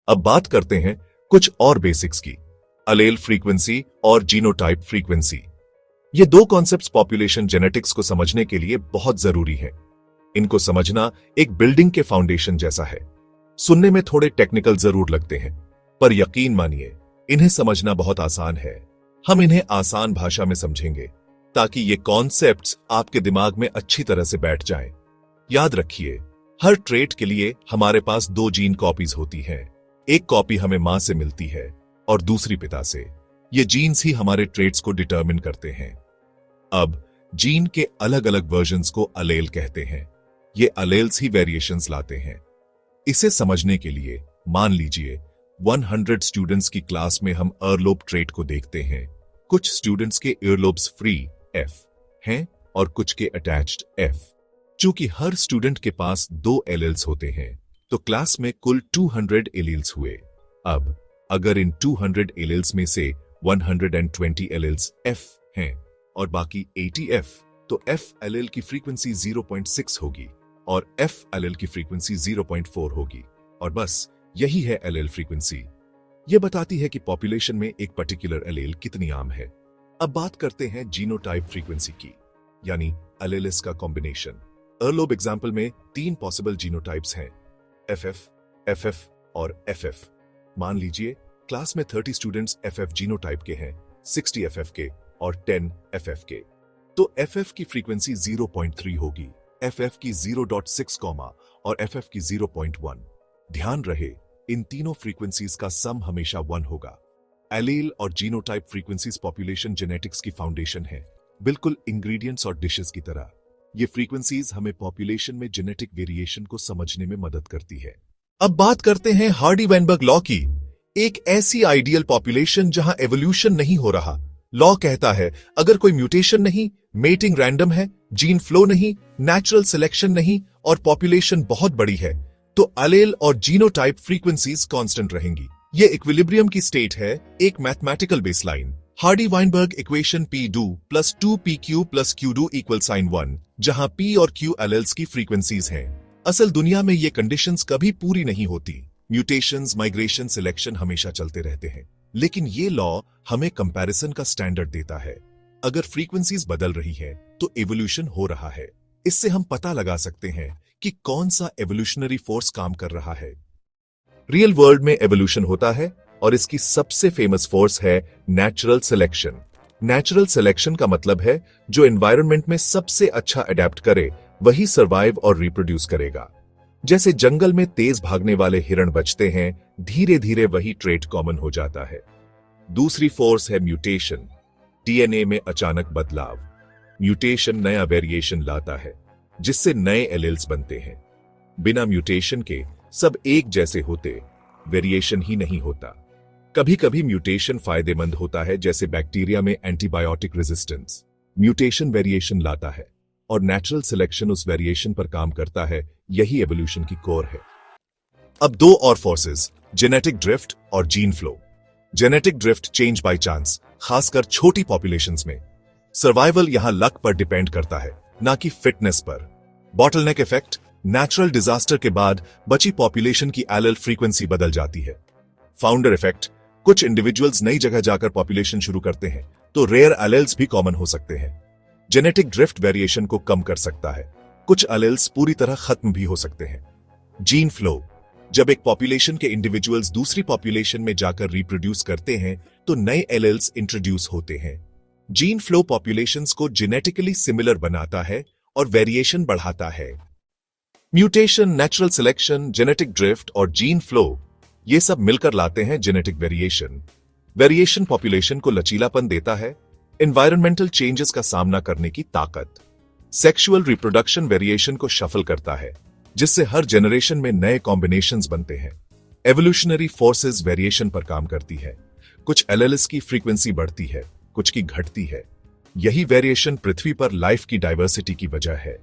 अब बात करते हैं कुछ और बेसिक्स की। अलेल फ्रीक्वेंसी और जीनोटाइप फ्रीक्वेंसी, ये दो कॉन्सेप्ट्स पॉपुलेशन जेनेटिक्स को समझने के लिए बहुत जरूरी हैं। इनको समझना एक बिल्डिंग के फाउंडेशन जैसा है। सुनने में थोड़े टेक्निकल जरूर लगते हैं, पर यकीन मानिए इन्हें समझना बहुत आसान है। हम इन्हें आसान भाषा में समझेंगे ताकि ये कॉन्सेप्ट्स आपके दिमाग में अच्छी तरह से बैठ जाएं। याद रखिए, हर ट्रेट के लिए हमारे पास दो जीन कॉपीज होती हैं। एक कॉपी हमें मां से मिलती है और दूसरी पिता से। ये जीन्स ही हमारे ट्रेट्स को डिटरमिन करते हैं। अब जीन के अलग अलग वर्जन्स को अलेल कहते हैं। ये अलेल्स ही वेरिएशंस लाते हैं। इसे समझने के लिए मान लीजिए 100 स्टूडेंट्स की क्लास में हम ईयरलोब ट्रेट को देखते हैं। कुछ स्टूडेंट्स के ईयरलोब्स फ्री एफ हैं और कुछ के अटैच्ड एफ। चूंकि हर स्टूडेंट के पास दो एलेल्स होते हैं, तो क्लास में कुल 200 एलेल्स हुए। अब अगर इन 200 एलेल्स में से 120 एलेल्स एफ हैं और बाकी 80 एफ, तो एफ एलेल की फ्रीक्वेंसी 0.6 होगी और एफ एलेल की फ्रीक्वेंसी 0.4 होगी। और बस यही है एलेल फ्रीक्वेंसी। यह बताती है कि पॉपुलेशन में एक पर्टिकुलर एलेल कितनी आम है। अब बात करते हैं जीनोटाइप फ्रीक्वेंसी की, यानी एलेल्स का कॉम्बिनेशन। ईयरलोब एग्जाम्पल में 3 पॉसिबल जीनोटाइप्स हैं, एफएफ, एफएफ और एफएफ। मान लीजिए क्लास में 30 स्टूडेंट्स एफएफ जीनोटाइप के हैं, 60 एफएफ के और 10 एफएफ के। तो एफएफ की फ्रीक्वेंसी 0.3 होगी, एफएफ की 0.6 और एफएफ की 0.1। ध्यान रहे, इन तीनों फ्रीक्वेंसीज का सम हमेशा 1 होगा। एलील और जीनोटाइप फ्रीक्वेंसीज पॉपुलेशन जेनेटिक्स की फाउंडेशन है, बिल्कुल इंग्रेडिएंट्स और डिशेस की तरह। ये फ्रीक्वेंसीज हमें पॉपुलेशन में जेनेटिक वेरिएशन को समझने में मदद करती है। अब बात करते हैं हार्डी-वाइनबर्ग लॉ की, एक ऐसी आइडियल पॉपुलेशन जहां एवोल्यूशन नहीं हो रहा। लॉ कहता है अगर कोई म्यूटेशन नहीं, मेटिंग रैंडम है, जीन फ्लो नहीं, नेचुरल सिलेक्शन नहीं और पॉपुलेशन बहुत बड़ी है, तो एलेल और जीनोटाइप फ्रीक्वेंसीज कांस्टेंट रहेंगी। ये इक्विलिब्रियम की स्टेट है, एक mathematical baseline. Hardy-Weinberg equation P2 + 2PQ + Q2 = sin 1, जहां P और Q एलेल्स की फ्रीक्वेंसीज हैं। असल दुनिया में ये कंडीशंस कभी पूरी नहीं होती। म्यूटेशंस, माइग्रेशन, सिलेक्शन हमेशा चलते रहते हैं। लेकिन ये लॉ हमें कंपैरिजन का स्टैंडर्ड देता है। अगर फ्रीक्वेंसीज बदल रही है तो एवोल्यूशन हो रहा है। इससे हम पता लगा सकते हैं कि कौन सा एवोल्यूशनरी फोर्स काम कर रहा है। रियल वर्ल्ड में एवोल्यूशन होता है और इसकी सबसे फेमस फोर्स है नेचुरल सिलेक्शन। नेचुरल सिलेक्शन का मतलब है जो एनवायरनमेंट में सबसे अच्छा अडेप्ट करे वही सर्वाइव और रिप्रोड्यूस करेगा। जैसे जंगल में तेज भागने वाले हिरण बचते हैं, धीरे धीरे वही ट्रेट कॉमन हो जाता है। दूसरी फोर्स है म्यूटेशन, डीएनए में अचानक बदलाव। म्यूटेशन नया वेरिएशन लाता है जिससे नए एलेल्स बनते हैं। बिना म्यूटेशन के सब एक जैसे होते, वेरिएशन ही नहीं होता। कभी कभी म्यूटेशन फायदेमंद होता है, जैसे बैक्टीरिया में एंटीबायोटिक रेजिस्टेंस। म्यूटेशन वेरिएशन लाता है और नेचुरल सिलेक्शन उस वेरिएशन पर काम करता है। यही एवोल्यूशन की कोर है। अब दो और फोर्सेस, जेनेटिक ड्रिफ्ट और gene flow. Genetic drift change by chance, खासकर छोटी पॉपुलेशंस में। सर्वाइवल यहां लक पर डिपेंड करता है, ना कि फिटनेस पर। बॉटलनेक इफेक्ट, नेचुरल डिजास्टर के बाद बची पॉपुलेशन की एलेल फ्रीक्वेंसी बदल जाती है। फाउंडर इफेक्ट, कुछ इंडिविजुअल्स नई जगह जाकर पॉपुलेशन शुरू करते हैं तो रेयर एलेल्स भी कॉमन हो सकते हैं। जेनेटिक ड्रिफ्ट वेरिएशन को कम कर सकता है, कुछ एलेल्स पूरी तरह खत्म भी हो सकते हैं। जीन फ्लो, जब एक पॉपुलेशन के इंडिविजुअल्स दूसरी पॉपुलेशन में जाकर रिप्रोड्यूस करते हैं तो नए एलेल्स इंट्रोड्यूस होते हैं। जीन फ्लो पॉपुलेशंस को जेनेटिकली सिमिलर बनाता है और वेरिएशन बढ़ाता है। Mutation, natural selection, genetic drift और जीन फ्लो, ये सब मिलकर लाते हैं जेनेटिक वेरिएशन। वेरिएशन पॉपुलेशन को लचीलापन देता है, एनवायरमेंटल चेंजेस का सामना करने की ताकत। सेक्सुअल रिप्रोडक्शन वेरिएशन को शफल करता है, जिससे हर जनरेशन में नए कॉम्बिनेशंस बनते हैं। एवोल्यूशनरी फोर्सेस वेरिएशन पर काम करती है। कुछ एलेल्स की फ्रीक्वेंसी बढ़ती है, कुछ की घटती है। यही वेरिएशन पृथ्वी पर लाइफ की डाइवर्सिटी की वजह है।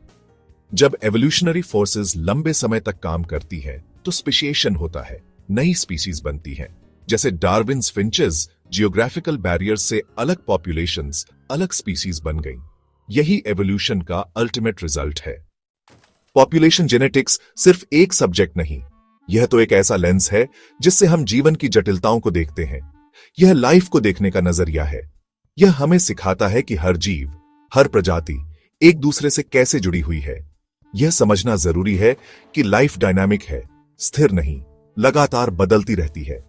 जब एवोल्यूशनरी फोर्सेस लंबे समय तक काम करती है तो स्पेशिएशन होता है, नई स्पीसीज बनती है। जैसे डार्विन्स फिंचेस जियोग्राफिकल बैरियर से अलग पॉपुलेशंस, अलग स्पीसीज बन गईं। यही एवोल्यूशन का अल्टीमेट रिजल्ट है। पॉपुलेशन जेनेटिक्स सिर्फ एक सब्जेक्ट नहीं, यह तो एक ऐसा लेंस है जिससे हम जीवन की जटिलताओं को देखते हैं। यह लाइफ को देखने का नजरिया है। यह हमें सिखाता है कि हर जीव, हर प्रजाति एक दूसरे से कैसे जुड़ी हुई है। यह समझना जरूरी है कि लाइफ डायनामिक है, स्थिर नहीं, लगातार बदलती रहती है।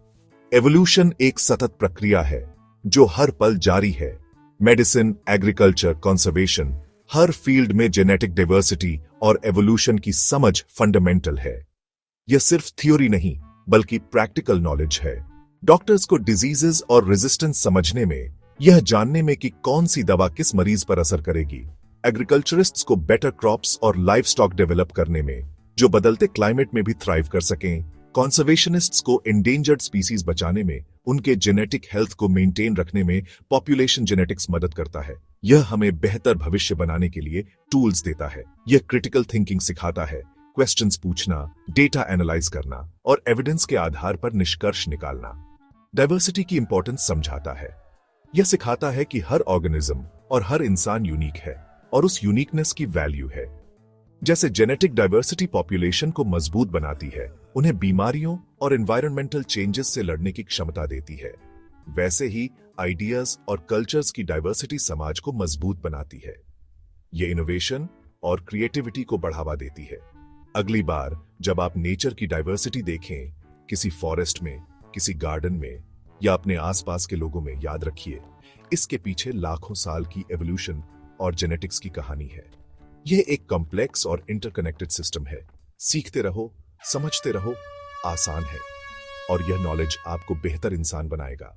एवोल्यूशन एक सतत प्रक्रिया है जो हर पल जारी है। मेडिसिन, एग्रीकल्चर, कंजर्वेशन, हर फील्ड में जेनेटिक डाइवर्सिटी और एवोल्यूशन की समझ फंडामेंटल है। यह सिर्फ थ्योरी नहीं बल्कि प्रैक्टिकल नॉलेज है। डॉक्टर्स को डिजीजेस और रेजिस्टेंस समझने में, यह जानने में कि कौन सी दवा किस मरीज पर असर करेगी। एग्रीकल्चरिस्ट्स को बेटर क्रॉप्स और लाइफ स्टॉक डेवलप करने में, जो बदलते क्लाइमेट में भी थ्राइव कर सकें। कंजर्वेशनिस्ट्स को इंडेंजर्ड स्पीसीज बचाने में, उनके जेनेटिक हेल्थ को मेंटेन रखने में पॉपुलेशन जेनेटिक्स मदद करता है। यह हमें बेहतर भविष्य बनाने के लिए टूल्स देता है। यह क्रिटिकल थिंकिंग सिखाता है, क्वेश्चंस पूछना, डेटा एनालाइज करना और एविडेंस के आधार पर निष्कर्ष निकालना। डाइवर्सिटी की इंपॉर्टेंस समझाता है। यह सिखाता है कि हर ऑर्गेनिज्म और हर इंसान यूनिक है और उस यूनिकनेस की वैल्यू है। जैसे जेनेटिक डाइवर्सिटी पॉपुलेशन को मजबूत बनाती है, उन्हें बीमारियों और एनवायरमेंटल चेंजेस से लड़ने की क्षमता देती है, वैसे ही आइडियाज और कल्चर्स की डाइवर्सिटी समाज को मजबूत बनाती है। यह इनोवेशन और क्रिएटिविटी को बढ़ावा देती है। अगली बार जब आप नेचर की डाइवर्सिटी देखें, किसी फॉरेस्ट में, किसी गार्डन में या अपने आसपास के लोगों में, याद रखिए इसके पीछे लाखों साल की एवोल्यूशन और जेनेटिक्स की कहानी है। यह एक कॉम्प्लेक्स और इंटरकनेक्टेड सिस्टम है। सीखते रहो, समझते रहो, आसान है और यह नॉलेज आपको बेहतर इंसान बनाएगा।